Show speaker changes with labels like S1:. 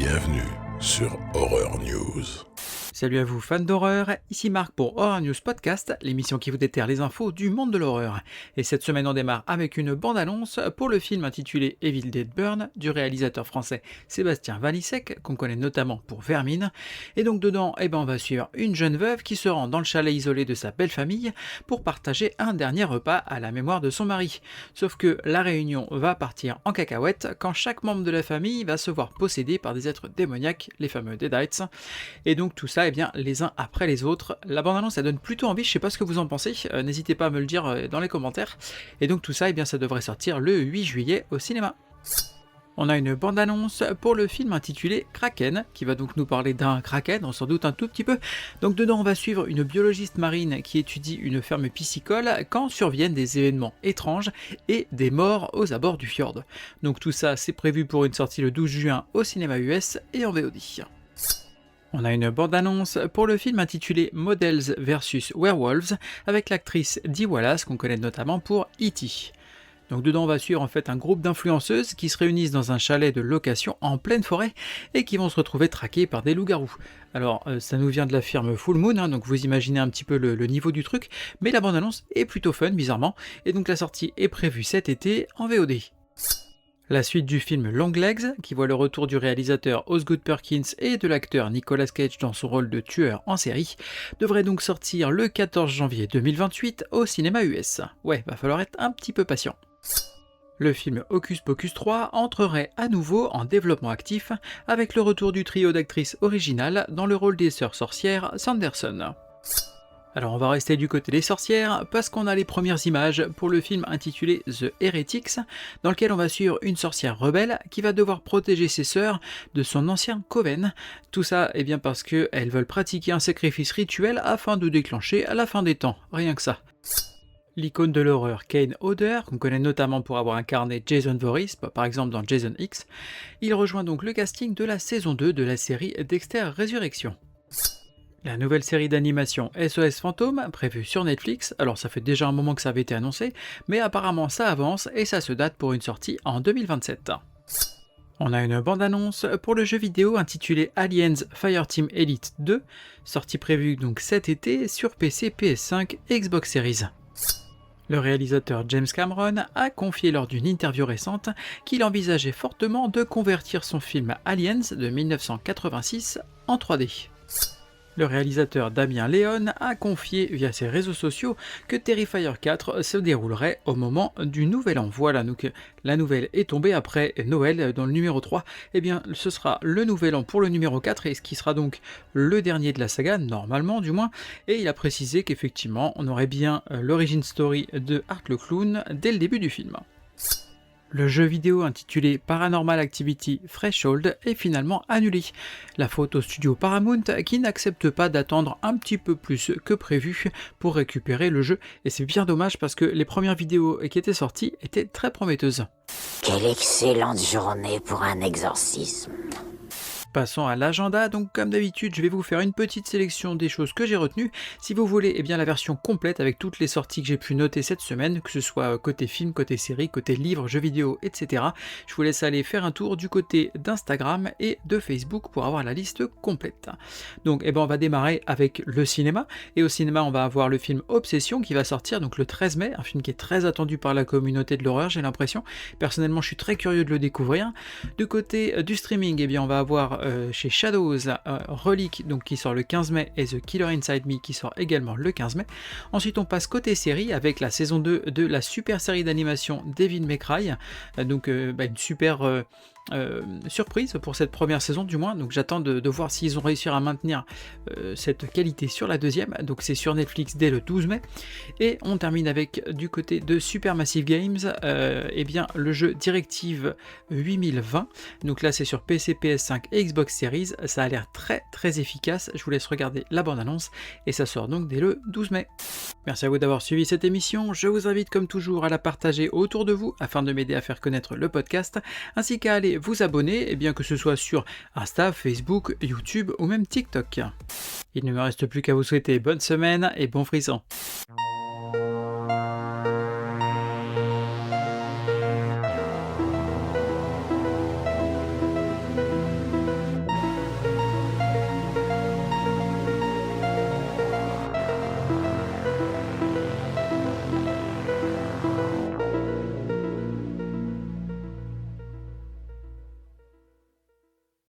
S1: Bienvenue sur Horror News.
S2: Salut à vous fans d'horreur, ici Marc pour Horror News Podcast, l'émission qui vous déterre les infos du monde de l'horreur. Et cette semaine on démarre avec une bande-annonce pour le film intitulé Evil Dead Burn du réalisateur français Sébastien Valissec, qu'on connaît notamment pour Vermine. Et donc dedans, on va suivre une jeune veuve qui se rend dans le chalet isolé de sa belle famille pour partager un dernier repas à la mémoire de son mari. Sauf que la réunion va partir en cacahuète quand chaque membre de la famille va se voir possédé par des êtres démoniaques, les fameux Deadites. Et donc tout ça, les uns après les autres. La bande-annonce, ça donne plutôt envie, je sais pas ce que vous en pensez, n'hésitez pas à me le dire dans les commentaires. Et donc tout ça, ça devrait sortir le 8 juillet au cinéma. On a une bande-annonce pour le film intitulé Kraken, qui va donc nous parler d'un kraken, on s'en doute un tout petit peu. Donc dedans, on va suivre une biologiste marine qui étudie une ferme piscicole quand surviennent des événements étranges et des morts aux abords du fjord. Donc tout ça, c'est prévu pour une sortie le 12 juin au cinéma US et en VOD. On a une bande-annonce pour le film intitulé Models vs Werewolves avec l'actrice Dee Wallace qu'on connaît notamment pour E.T. Donc dedans on va suivre en fait un groupe d'influenceuses qui se réunissent dans un chalet de location en pleine forêt et qui vont se retrouver traquées par des loups-garous. Alors ça nous vient de la firme Full Moon, donc vous imaginez un petit peu le niveau du truc, mais la bande-annonce est plutôt fun bizarrement, et donc la sortie est prévue cet été en VOD. La suite du film Longlegs, qui voit le retour du réalisateur Osgood Perkins et de l'acteur Nicolas Cage dans son rôle de tueur en série, devrait donc sortir le 14 janvier 2028 au cinéma US. Ouais, va falloir être un petit peu patient. Le film Hocus Pocus 3 entrerait à nouveau en développement actif avec le retour du trio d'actrices originales dans le rôle des sœurs sorcières Sanderson. Alors on va rester du côté des sorcières parce qu'on a les premières images pour le film intitulé The Heretics, dans lequel on va suivre une sorcière rebelle qui va devoir protéger ses sœurs de son ancien coven. Tout ça parce qu'elles veulent pratiquer un sacrifice rituel afin de déclencher à la fin des temps, rien que ça. L'icône de l'horreur Kane Hodder, qu'on connaît notamment pour avoir incarné Jason Voorhees, par exemple dans Jason X, il rejoint donc le casting de la saison 2 de la série Dexter Resurrection. La nouvelle série d'animation SOS Fantôme, prévue sur Netflix, alors ça fait déjà un moment que ça avait été annoncé, mais apparemment ça avance et ça se date pour une sortie en 2027. On a une bande-annonce pour le jeu vidéo intitulé Aliens Fireteam Elite 2, sortie prévue donc cet été sur PC, PS5 et Xbox Series. Le réalisateur James Cameron a confié lors d'une interview récente qu'il envisageait fortement de convertir son film Aliens de 1986 en 3D. Le réalisateur Damien Leone a confié via ses réseaux sociaux que Terrifier 4 se déroulerait au moment du Nouvel An. Voilà, donc la nouvelle est tombée après Noël dans le numéro 3. Ce sera le Nouvel An pour le numéro 4 et ce qui sera donc le dernier de la saga, normalement du moins. Et il a précisé qu'effectivement on aurait bien l'origin story de Art le Clown dès le début du film. Le jeu vidéo intitulé Paranormal Activity Threshold est finalement annulé. La faute au studio Paramount qui n'accepte pas d'attendre un petit peu plus que prévu pour récupérer le jeu. Et c'est bien dommage parce que les premières vidéos qui étaient sorties étaient très prometteuses.
S3: Quelle excellente journée pour un exorcisme.
S2: Passons à l'agenda, donc comme d'habitude je vais vous faire une petite sélection des choses que j'ai retenues. Si vous voulez la version complète avec toutes les sorties que j'ai pu noter cette semaine, que ce soit côté film, côté série, côté livre, jeux vidéo, etc. Je vous laisse aller faire un tour du côté d'Instagram et de Facebook pour avoir la liste complète. Donc on va démarrer avec le cinéma, et au cinéma on va avoir le film Obsession qui va sortir donc le 13 mai, un film qui est très attendu par la communauté de l'horreur, j'ai l'impression. Personnellement je suis très curieux de le découvrir. Du côté du streaming, on va avoir chez Shadows, Relic donc qui sort le 15 mai et The Killer Inside Me qui sort également le 15 mai. Ensuite on passe côté série avec la saison 2 de la super série d'animation Devil May Cry, une super surprise pour cette première saison du moins, donc j'attends de voir s'ils ont réussi à maintenir cette qualité sur la deuxième. Donc c'est sur Netflix dès le 12 mai. Et on termine avec du côté de Supermassive Games le jeu Directive 8020, donc là c'est sur PC, PS5 et Xbox Series. Ça a l'air très très efficace, je vous laisse regarder la bande-annonce et ça sort donc dès le 12 mai. Merci à vous d'avoir suivi cette émission, je vous invite comme toujours à la partager autour de vous afin de m'aider à faire connaître le podcast, ainsi qu'à aller vous abonner, que ce soit sur Insta, Facebook, YouTube ou même TikTok. Il ne me reste plus qu'à vous souhaiter bonne semaine et bon frisson.